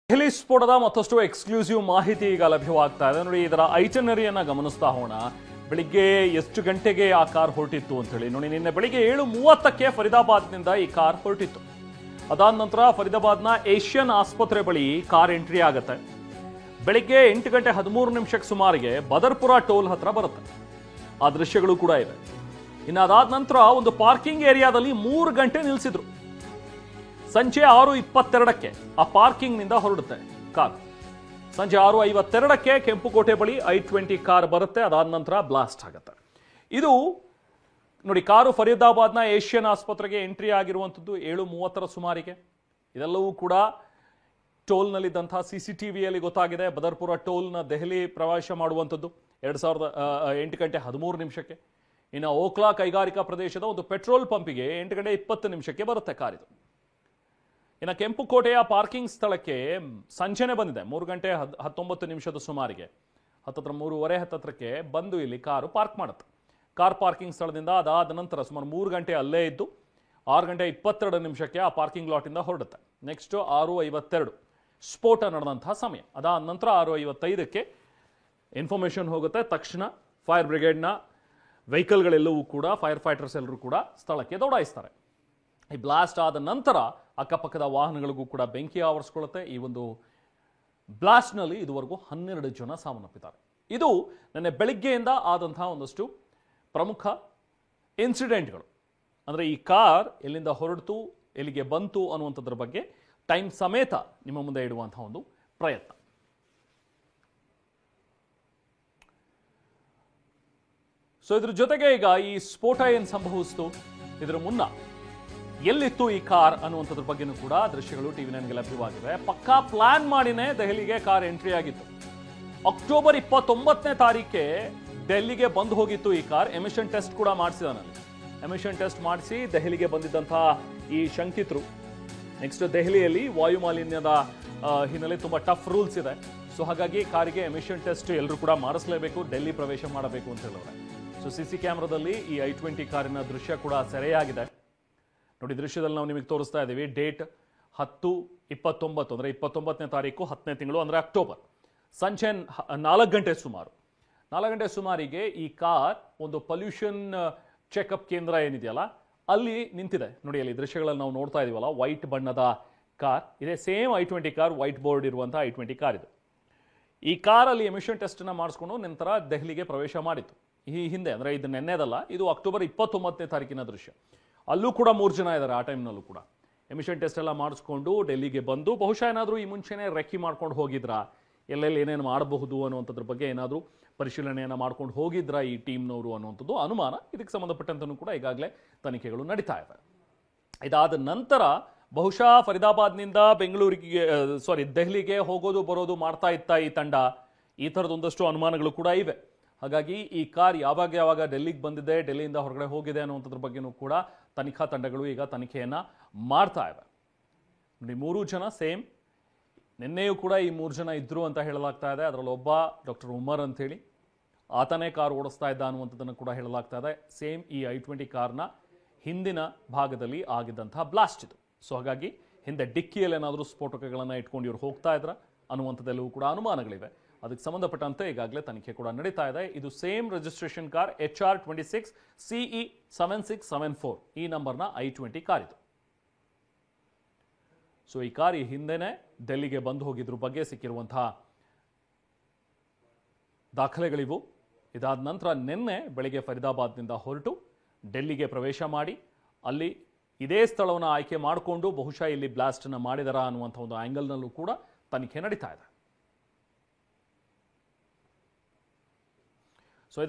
ದೆಹಲಿ ಸ್ಫೋಟದ ಮತ್ತಷ್ಟು ಎಕ್ಸ್ಕ್ಲೂಸಿವ್ ಮಾಹಿತಿ ಈಗ ಲಭ್ಯವಾಗ್ತಾ ಇದೆ. ನೋಡಿ, ಇದರ ಐಟನರಿಯನ್ನ ಗಮನಿಸ್ತಾ ಹೋಗೋಣ. ಬೆಳಿಗ್ಗೆ ಎಷ್ಟು ಗಂಟೆಗೆ ಆ ಕಾರ್ ಹೊರಟಿತ್ತು ಅಂತ ಹೇಳಿ ನೋಡಿ. ನಿನ್ನೆ ಬೆಳಿಗ್ಗೆ 7:30ಕ್ಕೆ ಫರೀದಾಬಾದ್ನಿಂದ ಈ ಕಾರ್ ಹೊರಟಿತ್ತು. ಅದಾದ ನಂತರ ಫರೀದಾಬಾದ್ನ ಏಷ್ಯನ್ ಆಸ್ಪತ್ರೆ ಬಳಿ ಕಾರ್ ಎಂಟ್ರಿ ಆಗುತ್ತೆ. ಬೆಳಿಗ್ಗೆ 8:13 ಸುಮಾರಿಗೆ ಬದರ್ಪುರ ಟೋಲ್ ಹತ್ರ ಬರುತ್ತೆ. ಆ ದೃಶ್ಯಗಳು ಕೂಡ ಇದೆ. ಇನ್ನು ಅದಾದ ನಂತರ ಒಂದು ಪಾರ್ಕಿಂಗ್ ಏರಿಯಾದಲ್ಲಿ 3 ಗಂಟೆ ನಿಲ್ಲಿಸಿದ್ರು. ಸಂಜೆ 6:22ಕ್ಕೆ ಆ ಪಾರ್ಕಿಂಗ್ ನಿಂದ ಹೊರಡುತ್ತೆ ಕಾರ್. ಸಂಜೆ 6:52ಕ್ಕೆ ಕೆಂಪುಕೋಟೆ ಬಳಿ i20 ಕಾರ್ ಬರುತ್ತೆ. ಅದಾದ ನಂತರ ಬ್ಲಾಸ್ಟ್ ಆಗುತ್ತೆ. ಇದು ನೋಡಿ, ಕಾರು ಫರೀದಾಬಾದ್ನ ಏಷ್ಯನ್ ಆಸ್ಪತ್ರೆಗೆ ಎಂಟ್ರಿ ಆಗಿರುವಂಥದ್ದು 7:30 ಸುಮಾರಿಗೆ. ಇದೆಲ್ಲವೂ ಕೂಡ ಟೋಲ್ನಲ್ಲಿದ್ದಂತಹ CCTVಯಲ್ಲಿ ಗೊತ್ತಾಗಿದೆ. ಬದರ್ಪುರ ಟೋಲ್ನ ದೆಹಲಿ ಪ್ರವೇಶ ಮಾಡುವಂಥದ್ದು 8:13 ಇನ್ನು ಓಕ್ಲಾ ಕೈಗಾರಿಕಾ ಪ್ರದೇಶದ ಒಂದು ಪೆಟ್ರೋಲ್ ಪಂಪಿಗೆ 8:20 ಬರುತ್ತೆ ಕಾರಿದು. ಇನ್ನು ಕೆಂಪುಕೋಟೆಯ ಪಾರ್ಕಿಂಗ್ ಸ್ಥಳಕ್ಕೆ ಸಂಜೆನೆ ಬಂದಿದೆ. 3:19 ಸುಮಾರಿಗೆ 3:30ಕ್ಕೆ ಬಂದು ಇಲ್ಲಿ ಕಾರು ಪಾರ್ಕ್ ಮಾಡುತ್ತೆ. ಕಾರ್ ಪಾರ್ಕಿಂಗ್ ಸ್ಥಳದಿಂದ ಅದಾದ ನಂತರ ಸುಮಾರು 3 ಗಂಟೆ ಅಲ್ಲೇ ಇದ್ದು 6:22 ಆ ಪಾರ್ಕಿಂಗ್ ಲಾಟಿಂದ ಹೊರಡುತ್ತೆ. ನೆಕ್ಸ್ಟ್ 6:52 ಸ್ಫೋಟ ನಡೆದಂತಹ ಸಮಯ. ಅದಾದ ನಂತರ 6:55ಕ್ಕೆ ಇನ್ಫಾರ್ಮೇಶನ್ ಹೋಗುತ್ತೆ. ತಕ್ಷಣ ಫೈರ್ ಬ್ರಿಗೇಡ್ನ ವೆಹಿಕಲ್ಗಳೆಲ್ಲವೂ ಕೂಡ, ಫೈರ್ ಫೈಟರ್ಸ್ ಎಲ್ಲರೂ ಕೂಡ ಸ್ಥಳಕ್ಕೆ ದೌಡಾಯಿಸ್ತಾರೆ. ಈ ಬ್ಲಾಸ್ಟ್ ಆದ ನಂತರ ಅಕ್ಕಪಕ್ಕದ ವಾಹನಗಳಿಗೂ ಕೂಡ ಬೆಂಕಿ ಆವರಿಸ್ಕೊಳ್ಳುತ್ತೆ. ಈ ಒಂದು ಬ್ಲಾಸ್ಟ್ನಲ್ಲಿ ಇದುವರೆಗೂ 12 ಜನ ಸಾವನ್ನಪ್ಪಿದ್ದಾರೆ. ಇದು ನನ್ನ ಬೆಳಿಗ್ಗೆಯಿಂದ ಆದಂತಹ ಒಂದಷ್ಟು ಪ್ರಮುಖ ಇನ್ಸಿಡೆಂಟ್ಗಳು. ಅಂದರೆ ಈ ಕಾರ್ ಎಲ್ಲಿಂದ ಹೊರಡ್ತು, ಎಲ್ಲಿಗೆ ಬಂತು ಅನ್ನುವಂಥದ್ರ ಬಗ್ಗೆ ಟೈಮ್ ಸಮೇತ ನಿಮ್ಮ ಮುಂದೆ ಇಡುವಂತಹ ಒಂದು ಪ್ರಯತ್ನ. ಸೊ ಇದ್ರ ಜೊತೆಗೆ ಈಗ ಈ ಸ್ಫೋಟ ಏನು ಸಂಭವಿಸ್ತು, ಇದರ ಮುನ್ನ ಎಲ್ಲಿತ್ತು ಈ ಕಾರ್ ಅನ್ನುವಂಥದ್ರ ಬಗ್ಗೆನೂ ಕೂಡ ದೃಶ್ಯಗಳು ಟಿವಿ9ಗೆ ಲಭ್ಯವಾಗಿವೆ. ಪಕ್ಕಾ ಪ್ಲಾನ್ ಮಾಡಿನೇ ದೆಹಲಿಗೆ ಕಾರ್ ಎಂಟ್ರಿ ಆಗಿತ್ತು. ಅಕ್ಟೋಬರ್ 29ನೇ ತಾರೀಕೆ ಡೆಲ್ಲಿಗೆ ಬಂದು ಹೋಗಿತ್ತು ಈ ಕಾರ್. ಎಮಿಷನ್ ಟೆಸ್ಟ್ ಕೂಡ ಮಾಡಿಸಿದಾನಲ್ಲಿ. ಎಮಿಷನ್ ಟೆಸ್ಟ್ ಮಾಡಿಸಿ ದೆಹಲಿಗೆ ಬಂದಿದ್ದಂತಹ ಈ ಶಂಕಿತರು ನೆಕ್ಸ್ಟ್ ದೆಹಲಿಯಲ್ಲಿ ವಾಯು ಮಾಲಿನ್ಯದ ಹಿನ್ನೆಲೆ ತುಂಬ ಟಫ್ ರೂಲ್ಸ್ ಇದೆ. ಸೊ ಹಾಗಾಗಿ ಕಾರಿಗೆ ಎಮಿಷನ್ ಟೆಸ್ಟ್ ಎಲ್ಲರೂ ಕೂಡ ಮಾಡಿಸಲೇಬೇಕು, ಡೆಲ್ಲಿ ಪ್ರವೇಶ ಮಾಡಬೇಕು ಅಂತ ಹೇಳಿದ್ರೆ. ಸೊ CC ಕ್ಯಾಮ್ರಾದಲ್ಲಿ ಈ i20 ಕಾರಿನ ದೃಶ್ಯ ಕೂಡ ಸೆರೆಯಾಗಿದೆ. ನೋಡಿ, ದೃಶ್ಯದಲ್ಲಿ ನಾವು ನಿಮಗೆ ತೋರಿಸ್ತಾ ಇದ್ದೀವಿ. ಡೇಟ್ 10/29 ಅಂದರೆ 29ನೇ ತಾರೀಕು 10ನೇ ತಿಂಗಳು ಅಂದರೆ ಅಕ್ಟೋಬರ್. ಸಂಜೆ 4 ಗಂಟೆ ಸುಮಾರಿಗೆ ಈ ಕಾರ್ ಒಂದು ಪೊಲ್ಯೂಷನ್ ಚೆಕಪ್ ಕೇಂದ್ರ ಏನಿದೆಯಲ್ಲ ಅಲ್ಲಿ ನಿಂತಿದೆ. ನೋಡಿ, ಅಲ್ಲಿ ದೃಶ್ಯಗಳಲ್ಲಿ ನಾವು ನೋಡ್ತಾ ಇದೀವಲ್ಲ, ವೈಟ್ ಬಣ್ಣದ ಕಾರ್ ಇದೆ. Same i20 car, white board ಇರುವಂತಹ i20 ಕಾರ್ ಇದು. ಈ ಕಾರಲ್ಲಿ ಎಮಿಷನ್ ಟೆಸ್ಟನ್ನು ಮಾಡಿಸ್ಕೊಂಡು ನಂತರ ದೆಹಲಿಗೆ ಪ್ರವೇಶ ಮಾಡಿತ್ತು. ಈ ಹಿಂದೆ ಅಂದರೆ ಇದು ನೆನ್ನೆದಲ್ಲ, ಇದು ಅಕ್ಟೋಬರ್ 29ನೇ ತಾರೀಕಿನ ದೃಶ್ಯ. ಅಲ್ಲೂ ಕೂಡ 3 ಜನ ಇದ್ದಾರೆ. ಆ ಟೈಮ್ನಲ್ಲೂ ಕೂಡ ಎಮಿಷನ್ ಟೆಸ್ಟ್ ಎಲ್ಲ ಮಾಡಿಸ್ಕೊಂಡು ಡೆಲ್ಲಿಗೆ ಬಂದು ಬಹುಶಃ ಏನಾದರೂ ಈ ಮುಂಚೆನೇ ರೆಕ್ಕಿ ಮಾಡ್ಕೊಂಡು ಹೋಗಿದ್ರಾ, ಎಲ್ಲೆಲ್ಲಿ ಏನೇನು ಮಾಡಬಹುದು ಅನ್ನುವಂಥದ್ರ ಬಗ್ಗೆ ಏನಾದರೂ ಪರಿಶೀಲನೆಯನ್ನು ಮಾಡ್ಕೊಂಡು ಹೋಗಿದ್ರಾ ಈ ಟೀಮ್ನವರು ಅನ್ನುವಂಥದ್ದು ಅನುಮಾನ. ಇದಕ್ಕೆ ಸಂಬಂಧಪಟ್ಟಂತನೂ ಕೂಡ ಈಗಾಗಲೇ ತನಿಖೆಗಳು ನಡೀತಾ ಇವೆ. ಇದಾದ ನಂತರ ಬಹುಶಃ ಫರೀದಾಬಾದ್ನಿಂದ ದೆಹಲಿಗೆ ಹೋಗೋದು ಬರೋದು ಮಾಡ್ತಾ ಇತ್ತ ಈ ತಂಡ. ಈ ಥರದೊಂದಷ್ಟು ಅನುಮಾನಗಳು ಕೂಡ ಇವೆ. ಹಾಗಾಗಿ ಈ ಕಾರ್ ಯಾವಾಗ ಡೆಲ್ಲಿಗೆ ಬಂದಿದೆ, ಡೆಲ್ಲಿಯಿಂದ ಹೊರಗಡೆ ಹೋಗಿದೆ ಅನ್ನುವಂಥದ್ರ ಬಗ್ಗೆನೂ ಕೂಡ ತನಿಖಾ ತಂಡಗಳು ಈಗ ತನಿಖೆಯನ್ನು ಮಾಡ್ತಾ ಇವೆ. ನೋಡಿ, 3 ಜನ ಸೇಮ್. ನಿನ್ನೆಯೂ ಕೂಡ ಈ 3 ಜನ ಇದ್ರು ಅಂತ ಹೇಳಲಾಗ್ತಾ ಇದೆ. ಅದರಲ್ಲಿ ಒಬ್ಬ ಡಾಕ್ಟರ್ ಉಮರ್ ಅಂತೇಳಿ, ಆತನೇ ಕಾರ್ ಓಡಿಸ್ತಾ ಇದ್ದ ಅನ್ನುವಂಥದ್ದನ್ನು ಕೂಡ ಹೇಳಲಾಗ್ತಾ ಇದೆ. ಸೇಮ್ ಈ i20 ಕಾರ್ನ ಹಿಂದಿನ ಭಾಗದಲ್ಲಿ ಆಗಿದ್ದಂತಹ ಬ್ಲಾಸ್ಟ್ ಇದು. ಸೊ ಹಾಗಾಗಿ ಹಿಂದೆ ಡಿಕ್ಕಿಯಲ್ಲಿ ಏನಾದರೂ ಸ್ಫೋಟಕಗಳನ್ನು ಇಟ್ಕೊಂಡು ಇವ್ರು ಹೋಗ್ತಾ ಇದ್ರ ಅನ್ನುವಂಥದ್ದೆಲ್ಲವೂ ಕೂಡ ಅನುಮಾನಗಳಿವೆ. ಅದಕ್ಕೆ ಸಂಬಂಧಪಟ್ಟಂತೆ ಈಗಾಗಲೇ ತನಿಖೆ ಕೂಡ ನಡೀತಾ ಇದೆ. ಇದು ಸೇಮ್ ರಿಜಿಸ್ಟ್ರೇಷನ್ ಕಾರ್ HR26CE7674 ಈ ನಂಬರ್ನ i20 ಕಾರ್ ಇದು. ಸೊ ಈ ಕಾರ್ ಈ ಹಿಂದೆನೆ ಡೆಲ್ಲಿಗೆ ಬಂದು ಹೋಗಿದ್ರ ಬಗ್ಗೆ ಸಿಕ್ಕಿರುವಂತಹ ದಾಖಲೆಗಳಿವು. ಇದಾದ ನಂತರ ನಿನ್ನೆ ಬೆಳಿಗ್ಗೆ ಫರೀದಾಬಾದ್ನಿಂದ ಹೊರಟು ಡೆಲ್ಲಿಗೆ ಪ್ರವೇಶ ಮಾಡಿ ಅಲ್ಲಿ ಇದೇ ಸ್ಥಳವನ್ನು ಆಯ್ಕೆ ಮಾಡಿಕೊಂಡು ಬಹುಶಃ ಇಲ್ಲಿ ಬ್ಲಾಸ್ಟ್ ಅನ್ನು ಮಾಡಿದಾರಾ ಅನ್ನುವಂಥ ಒಂದು ಆಂಗಲ್ನಲ್ಲೂ ಕೂಡ ತನಿಖೆ ನಡೀತಾ ಇದೆ.